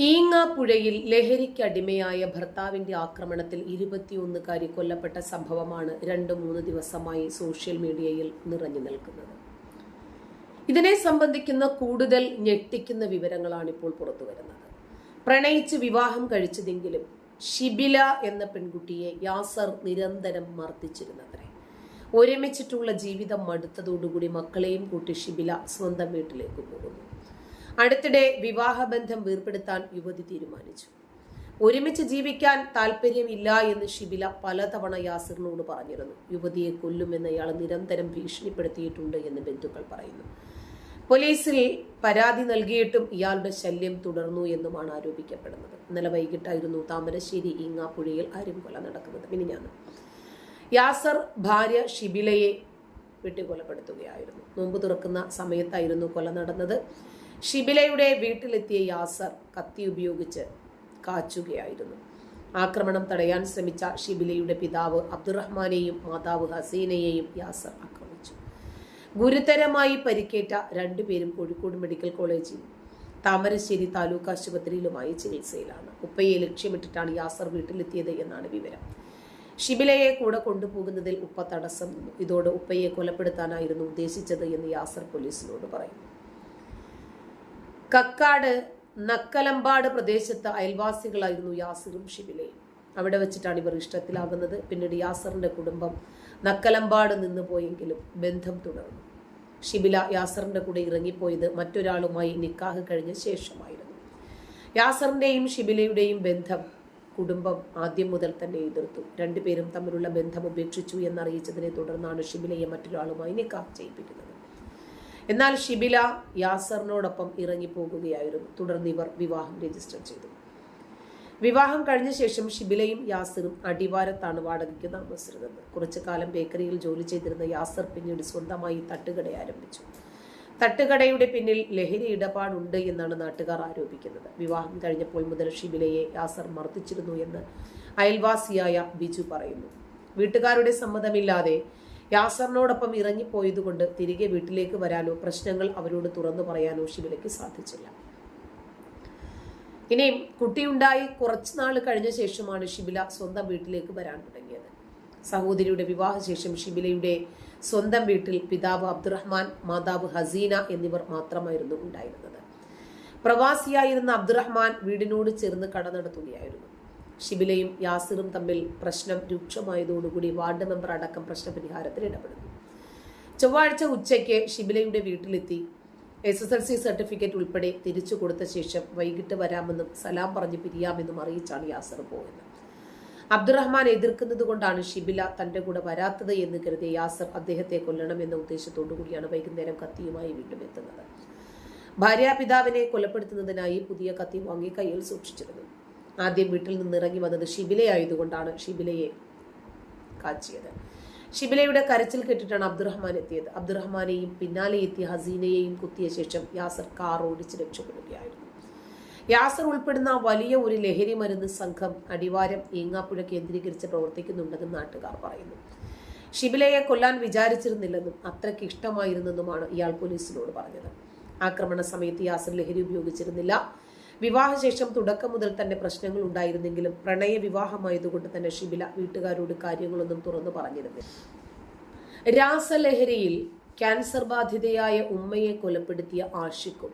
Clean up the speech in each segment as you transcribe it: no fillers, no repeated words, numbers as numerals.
ഈങ്ങാപ്പുഴയിൽ ലഹരിക്കടിമയായ ഭർത്താവിന്റെ ആക്രമണത്തിൽ 21കാരി കൊല്ലപ്പെട്ട സംഭവമാണ് 2-3 ദിവസമായി സോഷ്യൽ മീഡിയയിൽ നിറഞ്ഞു നിൽക്കുന്നത്. ഇതിനെ സംബന്ധിക്കുന്ന കൂടുതൽ ഞെട്ടിക്കുന്ന വിവരങ്ങളാണ് ഇപ്പോൾ പുറത്തുവരുന്നത്. പ്രണയിച്ച് വിവാഹം കഴിച്ചതെങ്കിലും ഷിബില എന്ന പെൺകുട്ടിയെ യാസർ നിരന്തരം മർദ്ദിച്ചിരുന്നത്രേ. ഒരുമിച്ചിട്ടുള്ള ജീവിതം മടുത്തതോടുകൂടി മക്കളെയും കൂട്ടി ഷിബില സ്വന്തം വീട്ടിലേക്ക് പോകുന്നു. അടുത്തിടെ വിവാഹബന്ധം വേർപെടുത്താൻ യുവതി തീരുമാനിച്ചു. ഒരുമിച്ച് ജീവിക്കാൻ താല്പര്യമില്ല എന്ന് ഷിബില പലതവണ യാസിറിനോട് പറഞ്ഞിരുന്നു. യുവതിയെ കൊല്ലുമെന്ന് അയാൾ നിരന്തരം ഭീഷണിപ്പെടുത്തിയിട്ടുണ്ട് എന്ന് ബന്ധുക്കൾ പറയുന്നു. പോലീസിൽ പരാതി നൽകിയിട്ടും ഇയാളുടെ ശല്യം തുടർന്നു എന്നുമാണ് ആരോപിക്കപ്പെടുന്നത്. ഇന്നലെ വൈകിട്ടായിരുന്നു താമരശ്ശേരി ഈങ്ങാപ്പുഴയിൽ കൊല നടക്കുന്നത്. മിനിഞ്ഞാന്ന് യാസർ ഭാര്യ ഷിബിലയെ വെട്ടിക്കൊലപ്പെടുത്തുകയായിരുന്നു. നോമ്പ് തുറക്കുന്ന സമയത്തായിരുന്നു കൊല നടന്നത്. ഷിബിലയുടെ വീട്ടിലെത്തിയ യാസർ കത്തി ഉപയോഗിച്ച് കാച്ചുകയായിരുന്നു. ആക്രമണം തടയാൻ ശ്രമിച്ച ഷിബിലയുടെ പിതാവ് അബ്ദുറഹ്മാനെയും മാതാവ് ഹസീനയെയും യാസർ ആക്രമിച്ചു. ഗുരുതരമായി പരിക്കേറ്റ രണ്ടുപേരും കോഴിക്കോട് മെഡിക്കൽ കോളേജിൽ താമരശ്ശേരി താലൂക്ക് ആശുപത്രിയിലുമായി ചികിത്സയിലാണ്. ഉപ്പയെ ലക്ഷ്യമിട്ടിട്ടാണ് യാസർ വീട്ടിലെത്തിയത് എന്നാണ് വിവരം. ഷിബിലയെ കൂടെ കൊണ്ടുപോകുന്നതിൽ ഉപ്പ തടസ്സം നിന്നു. ഇതോടെ ഉപ്പയെ കൊലപ്പെടുത്താനായിരുന്നു ഉദ്ദേശിച്ചത് എന്ന് യാസർ പോലീസിനോട് പറയുന്നു. കക്കാട് നക്കലമ്പാട് പ്രദേശത്ത് അയൽവാസികളായിരുന്നു യാസിറും ഷിബിലയും. അവിടെ വെച്ചിട്ടാണ് ഇവർ ഇഷ്ടത്തിലാകുന്നത്. പിന്നീട് യാസറിന്റെ കുടുംബം നക്കലമ്പാട് നിന്ന് പോയെങ്കിലും ബന്ധം തുടർന്നു. ഷിബില യാസറിന്റെ കൂടെ ഇറങ്ങിപ്പോയത് മറ്റൊരാളുമായി നിക്കാഹ് കഴിഞ്ഞ ശേഷമായിരുന്നു. യാസറിന്റെയും ഷിബിലയുടെയും ബന്ധം കുടുംബം ആദ്യം മുതൽ തന്നെ എതിർത്തു. രണ്ടുപേരും തമ്മിലുള്ള ബന്ധം ഉപേക്ഷിച്ചു എന്നറിയിച്ചതിനെ തുടർന്നാണ് ഷിബിലയെ മറ്റൊരാളുമായി നിക്കാഹ് ചെയ്യിപ്പിക്കുന്നത്. എന്നാൽ ഷിബില യാസറിനോടൊപ്പം ഇറങ്ങിപ്പോകുകയായിരുന്നു. തുടർന്ന് ഇവർ വിവാഹം രജിസ്റ്റർ ചെയ്തു. വിവാഹം കഴിഞ്ഞ ശേഷം ഷിബിലയും യാസറും അടിവാരത്താണ് വാടകയ്ക്ക് താമസിച്ചിരുന്നത്. കുറച്ചു കാലം ബേക്കറിയിൽ ജോലി ചെയ്തിരുന്ന യാസർ പിന്നീട് സ്വന്തമായി തട്ടുകട ആരംഭിച്ചു. തട്ടുകടയുടെ പിന്നിൽ ലഹരി ഇടപാടുണ്ട് എന്നാണ് നാട്ടുകാർ ആരോപിക്കുന്നത്. വിവാഹം കഴിഞ്ഞപ്പോൾ മുതൽ ഷിബിലയെ യാസർ മർദ്ദിച്ചിരുന്നു എന്ന് അയൽവാസിയായ ബിജു പറയുന്നു. വീട്ടുകാരുടെ സമ്മതമില്ലാതെ യാസറിനോടൊപ്പം ഇറങ്ങിപ്പോയതുകൊണ്ട് തിരികെ വീട്ടിലേക്ക് വരാനോ പ്രശ്നങ്ങൾ അവരോട് തുറന്നു പറയാനോ ഷിബിലയ്ക്ക് സാധിച്ചില്ല. ഇനിയും കുട്ടിയുണ്ടായി കുറച്ചുനാൾ കഴിഞ്ഞ ശേഷമാണ് ഷിബില സ്വന്തം വീട്ടിലേക്ക് വരാൻ തുടങ്ങിയത്. സഹോദരിയുടെ വിവാഹശേഷം ഷിബിലയുടെ സ്വന്തം വീട്ടിൽ പിതാവ് അബ്ദുറഹ്മാൻ, മാതാവ് ഹസീന എന്നിവർ മാത്രമായിരുന്നു ഉണ്ടായിരുന്നത്. പ്രവാസിയായിരുന്ന അബ്ദുറഹ്മാൻ വീടിനോട് ചേർന്ന് കട നടത്തുകയായിരുന്നു. ഷിബിലയും യാസിറും തമ്മിൽ പ്രശ്നം രൂക്ഷമായതോടുകൂടി വാർഡ് മെമ്പർ അടക്കം പ്രശ്നപരിഹാരത്തിന് ഇടപെടുന്നു. ചൊവ്വാഴ്ച ഉച്ചയ്ക്ക് ഷിബിലയുടെ വീട്ടിലെത്തി SSLC സർട്ടിഫിക്കറ്റ് ഉൾപ്പെടെ തിരിച്ചു കൊടുത്ത ശേഷം വൈകിട്ട് വരാമെന്നും സലാം പറഞ്ഞ് പിരിയാമെന്നും അറിയിച്ചാണ് യാസിർ പോയത്. അബ്ദുറഹ്മാൻ എതിർക്കുന്നത് കൊണ്ടാണ് ഷിബില തന്റെ കൂടെ വരാത്തത് എന്ന് കരുതിയ യാസിർ അദ്ദേഹത്തെ കൊല്ലണമെന്ന ഉദ്ദേശത്തോടു കൂടിയാണ് വൈകുന്നേരം കത്തിയുമായി വീണ്ടും എത്തുന്നത്. ഭാര്യാപിതാവിനെ കൊലപ്പെടുത്തുന്നതിനായി പുതിയ കത്തി വാങ്ങി കയ്യിൽ സൂക്ഷിച്ചിരുന്നു. ആദ്യം വീട്ടിൽ നിന്ന് ഇറങ്ങി വന്നത് ഷിബിലയായതുകൊണ്ടാണ് ഷിബിലയെ കാച്ചിയത്. ഷിബിലയുടെ കരച്ചിൽ കേട്ടിട്ടാണ് അബ്ദുറഹ്മാൻ എത്തിയത്. അബ്ദുറഹ്മാനെയും പിന്നാലെ എത്തിയ ഹസീനയെയും കുത്തിയ ശേഷം യാസർ കാർ ഓടിച്ച് രക്ഷപ്പെടുകയായിരുന്നു. യാസർ ഉൾപ്പെടുന്ന വലിയ ഒരു ലഹരി മരുന്ന് സംഘം അടിവാരം ഈങ്ങാപ്പുഴ കേന്ദ്രീകരിച്ച് പ്രവർത്തിക്കുന്നുണ്ടെന്നും നാട്ടുകാർ പറയുന്നു. ഷിബിലയെ കൊല്ലാൻ വിചാരിച്ചിരുന്നില്ലെന്നും അത്രയ്ക്ക് ഇഷ്ടമായിരുന്നെന്നുമാണ് ഇയാൾ പോലീസിനോട് പറഞ്ഞത്. ആക്രമണ സമയത്ത് യാസർ ലഹരി ഉപയോഗിച്ചിരുന്നില്ല. വിവാഹശേഷം തുടക്കം മുതൽ തന്നെ പ്രശ്നങ്ങൾ ഉണ്ടായിരുന്നെങ്കിലും പ്രണയ വിവാഹമായതുകൊണ്ട് തന്നെ ഷിബില വീട്ടുകാരോട് കാര്യങ്ങളൊന്നും തുറന്നു പറഞ്ഞിരുന്നില്ല. രാസലഹരിയിൽ ക്യാൻസർ ബാധിതയായ ഉമ്മയെ കൊലപ്പെടുത്തിയ ആഷിഖും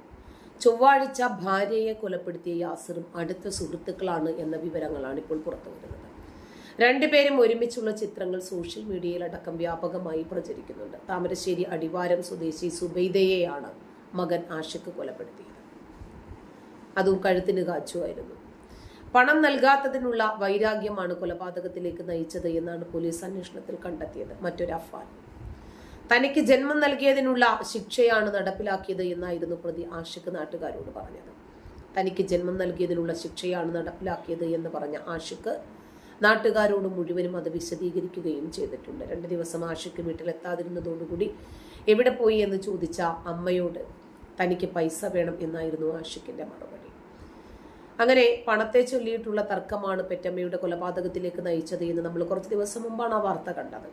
ചൊവ്വാഴ്ച ഭാര്യയെ കൊലപ്പെടുത്തിയ യാസിറും അടുത്ത സുഹൃത്തുക്കളാണ് എന്ന വിവരങ്ങളാണ് ഇപ്പോൾ പുറത്തുവരുന്നത്. രണ്ടുപേരും ഒരുമിച്ചുള്ള ചിത്രങ്ങൾ സോഷ്യൽ മീഡിയയിലടക്കം വ്യാപകമായി പ്രചരിക്കുന്നുണ്ട്. താമരശ്ശേരി അടിവാരം സ്വദേശി സുബൈദയെയാണ് മകൻ ആഷിഖ് കൊലപ്പെടുത്തിയത്. അതും കഴുത്തിന് കാച്ചുമായിരുന്നു. പണം നൽകാത്തതിനുള്ള വൈരാഗ്യമാണ് കൊലപാതകത്തിലേക്ക് നയിച്ചത് എന്നാണ് പോലീസ് അന്വേഷണത്തിൽ കണ്ടെത്തിയത്. മറ്റൊരു അഫ്വാൻ തനിക്ക് ജന്മം നൽകിയതിനുള്ള ശിക്ഷയാണ് നടപ്പിലാക്കിയത് എന്നായിരുന്നു പ്രതി ആഷിഖ് നാട്ടുകാരോട് പറഞ്ഞത്. തനിക്ക് ജന്മം നൽകിയതിനുള്ള ശിക്ഷയാണ് നടപ്പിലാക്കിയത് എന്ന് പറഞ്ഞ ആഷിഖ് നാട്ടുകാരോട് മുഴുവനും അത് വിശദീകരിക്കുകയും ചെയ്തിട്ടുണ്ട്. 2 ദിവസം ആഷിഖ് വീട്ടിലെത്താതിരുന്നതോടുകൂടി എവിടെ പോയി എന്ന് ചോദിച്ച അമ്മയോട് തനിക്ക് പൈസ വേണം എന്നായിരുന്നു ആഷിഖിന്റെ മറുപടി. അങ്ങനെ പണത്തെ ചൊല്ലിയിട്ടുള്ള തർക്കമാണ് പെറ്റമ്മയുടെ കൊലപാതകത്തിലേക്ക് നയിച്ചത് എന്ന് നമ്മൾ കുറച്ച് ദിവസം മുമ്പാണ് ആ വാർത്ത കണ്ടത്.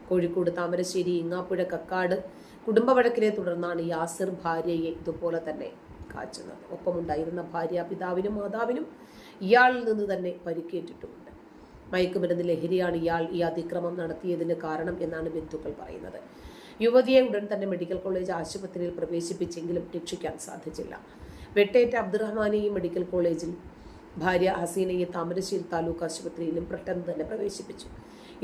കോഴിക്കോട് താമരശ്ശേരി ഈങ്ങാപ്പുഴ കക്കാട് കുടുംബ വഴക്കിനെ തുടർന്നാണ് യാസിർ ഭാര്യയെ ഇതുപോലെ തന്നെ കാച്ചുന്നത്. ഒപ്പമുണ്ടായിരുന്ന ഭാര്യ, പിതാവിനും മാതാവിനും ഇയാളിൽ നിന്ന് തന്നെ പരിക്കേറ്റിട്ടുമുണ്ട്. മയക്കുമരുന്ന് ലഹരിയാണ് ഇയാൾ ഈ അതിക്രമം നടത്തിയതിന് കാരണം എന്നാണ് ബന്ധുക്കൾ പറയുന്നത്. യുവതിയെ ഉടൻ തന്നെ മെഡിക്കൽ കോളേജ് ആശുപത്രിയിൽ പ്രവേശിപ്പിച്ചെങ്കിലും രക്ഷിക്കാൻ സാധിച്ചില്ല. വെട്ടേറ്റ അബ്ദുറഹ്മാനെയും മെഡിക്കൽ കോളേജിൽ, ഭാര്യ ഹസീനയെ താമരശ്ശേരി താലൂക്ക് ആശുപത്രിയിലും പെട്ടെന്ന് തന്നെ പ്രവേശിപ്പിച്ചു.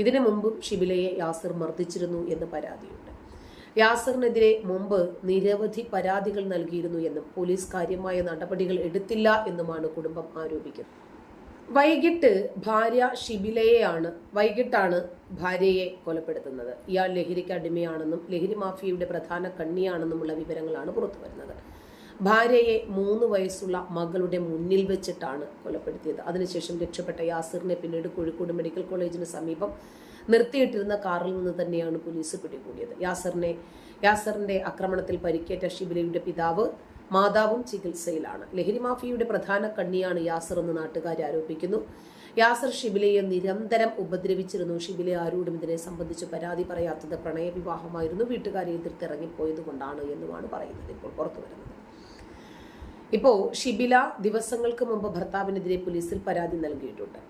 ഇതിനു മുമ്പും ഷിബിലയെ യാസിർ മർദ്ദിച്ചിരുന്നു എന്ന് പരാതിയുണ്ട്. യാസിറിനെതിരെ മുമ്പ് നിരവധി പരാതികൾ നൽകിയിരുന്നു എന്നും പോലീസ് കാര്യമായ നടപടികൾ എടുത്തില്ല എന്നുമാണ് കുടുംബം ആരോപിക്കുന്നത്. വൈകിട്ടാണ് ഭാര്യയെ കൊലപ്പെടുത്തുന്നത്. ഇയാൾ ലഹരിക്ക് അടിമയാണെന്നും ലഹരി മാഫിയയുടെ പ്രധാന കണ്ണിയാണെന്നുമുള്ള വിവരങ്ങളാണ് പുറത്തുവരുന്നത്. ഭാര്യയെ 3 വയസ്സുള്ള മകളുടെ മുന്നിൽ വെച്ചിട്ടാണ് കൊലപ്പെടുത്തിയത്. അതിനുശേഷം രക്ഷപ്പെട്ട യാസിറിനെ പിന്നീട് കോഴിക്കോട് മെഡിക്കൽ കോളേജിന് സമീപം നിർത്തിയിട്ടിരുന്ന കാറിൽ നിന്ന് തന്നെയാണ് പോലീസ് പിടികൂടിയത്. യാസറിന്റെ ആക്രമണത്തിൽ പരിക്കേറ്റ ഷിബിലയുടെ പിതാവ്, മാതാവും ചികിത്സയിലാണ്. ലഹരി മാഫിയയുടെ പ്രധാന കണ്ണിയാണ് യാസർ എന്ന് നാട്ടുകാർ ആരോപിക്കുന്നു. യാസർ ഷിബിലയെ നിരന്തരം ഉപദ്രവിച്ചിരുന്നു. ഷിബില ആരോടും ഇതിനെ സംബന്ധിച്ച് പരാതി പറയാത്തത് പ്രണയവിവാഹമായിരുന്നു, വീട്ടുകാരെ എതിർത്തിറങ്ങിപ്പോയത് കൊണ്ടാണ് എന്നുമാണ് പറയുന്നത് ഇപ്പോൾ പുറത്തുവരുന്നത്. ഇപ്പോൾ ഷിബില ദിവസങ്ങൾക്ക് മുമ്പ് ഭർത്താവിനെതിരെ പോലീസിൽ പരാതി നൽകിയിട്ടുണ്ട്.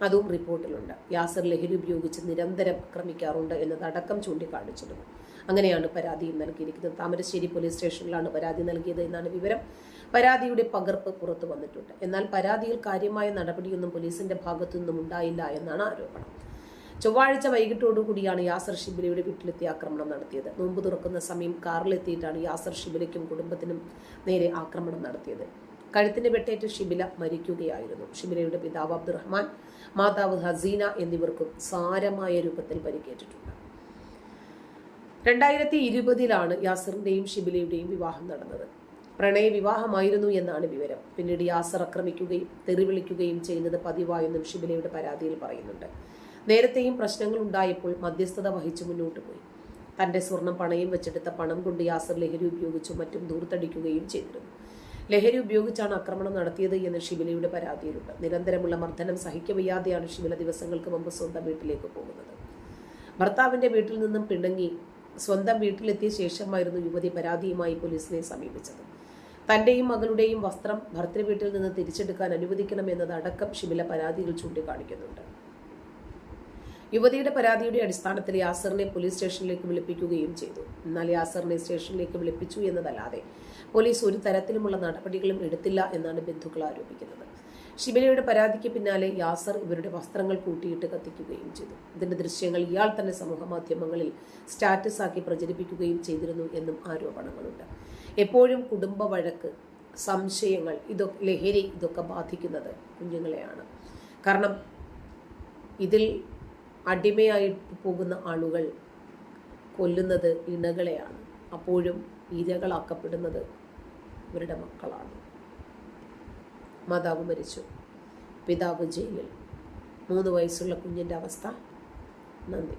അതും റിപ്പോർട്ടിലുണ്ട്. യാസർ ലഹരി ഉപയോഗിച്ച് നിരന്തരം ആക്രമിക്കാറുണ്ട് എന്നതടക്കം ചൂണ്ടിക്കാണിച്ചിരുന്നു. അങ്ങനെയാണ് പരാതിയും നൽകിയിരിക്കുന്നത്. താമരശ്ശേരി പോലീസ് സ്റ്റേഷനിലാണ് പരാതി നൽകിയത് എന്നാണ് വിവരം. പരാതിയുടെ പകർപ്പ് പുറത്തു വന്നിട്ടുണ്ട്. എന്നാൽ പരാതിയിൽ കാര്യമായ നടപടിയൊന്നും പോലീസിന്റെ ഭാഗത്തു നിന്നും ഉണ്ടായില്ല എന്നാണ് ആരോപണം. ചൊവ്വാഴ്ച വൈകിട്ടോടുകൂടിയാണ് യാസർ ഷിബിലയുടെ വീട്ടിലെത്തി ആക്രമണം നടത്തിയത്. നോമ്പ് തുറക്കുന്ന സമയം കാറിലെത്തിയിട്ടാണ് യാസർ ഷിബിലയ്ക്കും കുടുംബത്തിനും നേരെ ആക്രമണം നടത്തിയത്. കഴുത്തിന് വെട്ടേറ്റ് ഷിബില മരിക്കുകയായിരുന്നു. ഷിബിലയുടെ പിതാവ് അബ്ദുറഹ്മാൻ, മാതാവ് ഹസീന എന്നിവർക്കും സാരമായ രൂപത്തിൽ പരിക്കേറ്റിട്ടുണ്ട്. 2020 യാസറിന്റെയും ഷിബിലയുടെയും വിവാഹം നടന്നത്. പ്രണയ വിവാഹമായിരുന്നു എന്നാണ് വിവരം. പിന്നീട് യാസർ ആക്രമിക്കുകയും തെറിവിളിക്കുകയും ചെയ്യുന്നത് പതിവായെന്നും ഷിബിലയുടെ പരാതിയിൽ പറയുന്നുണ്ട്. നേരത്തെയും പ്രശ്നങ്ങൾ ഉണ്ടായപ്പോൾ മധ്യസ്ഥത വഹിച്ചു മുന്നോട്ട് പോയി. തന്റെ സ്വർണം പണയം വെച്ചെടുത്ത പണം കൊണ്ട് യാസർ ലഹരി ഉപയോഗിച്ചും മറ്റും ദൂർത്തടിക്കുകയും ചെയ്തിരുന്നു. ലഹരി ഉപയോഗിച്ചാണ് ആക്രമണം നടത്തിയത് എന്ന് ഷിബിലയുടെ പരാതിയിലുണ്ട്. നിരന്തരമുള്ള മർദ്ദനം സഹിക്കവയ്യാതെയാണ് ഷിബില ദിവസങ്ങൾക്ക് മുമ്പ് സ്വന്തം വീട്ടിലേക്ക് പോകുന്നത്. ഭർത്താവിന്റെ വീട്ടിൽ നിന്നും പിണങ്ങി സ്വന്തം വീട്ടിലെത്തിയ ശേഷമായിരുന്നു യുവതി പരാതിയുമായി പോലീസിനെ സമീപിച്ചത്. തന്റെയും മകളുടെയും വസ്ത്രം ഭർത്തൃവീട്ടിൽ നിന്ന് തിരിച്ചെടുക്കാൻ അനുവദിക്കണമെന്നതടക്കം ഷിബില പരാതിയിൽ ചൂണ്ടിക്കാണിക്കുന്നുണ്ട്. യുവതിയുടെ പരാതിയുടെ അടിസ്ഥാനത്തിൽ യാസറിനെ പോലീസ് സ്റ്റേഷനിലേക്ക് വിളിപ്പിക്കുകയും ചെയ്തു. എന്നാൽ യാസറിനെ സ്റ്റേഷനിലേക്ക് വിളിപ്പിച്ചു എന്നതല്ലാതെ പോലീസ് ഒരു തരത്തിലുമുള്ള നടപടികളും എടുത്തില്ല എന്നാണ് ബന്ധുക്കൾ ആരോപിക്കുന്നത്. ഷിബിലയുടെ പരാതിക്ക് പിന്നാലെ യാസർ ഇവരുടെ വസ്ത്രങ്ങൾ കൂട്ടിയിട്ട് കത്തിക്കുകയും ചെയ്തു. ഇതിന്റെ ദൃശ്യങ്ങൾ ഇയാൾ തന്നെ സമൂഹ മാധ്യമങ്ങളിൽ സ്റ്റാറ്റസ് ആക്കി പ്രചരിപ്പിക്കുകയും ചെയ്തിരുന്നു എന്നും ആരോപണങ്ങളുണ്ട്. എപ്പോഴും കുടുംബ വഴക്ക്, സംശയങ്ങൾ, ലഹരി ഇതൊക്കെ ബാധിക്കുന്നത് കുഞ്ഞുങ്ങളെയാണ്. കാരണം ഇതിൽ അടിമയായിട്ട് പോകുന്ന ആളുകൾ കൊല്ലുന്നത് ഇണകളെയാണ്. അപ്പോഴും ഇരകളാക്കപ്പെടുന്നത് ഇവരുടെ മക്കളാണ്. മാതാവ് മരിച്ചു, പിതാവ് ജയിലിൽ, 3 വയസ്സുള്ള കുഞ്ഞിൻ്റെ അവസ്ഥ. നന്ദി.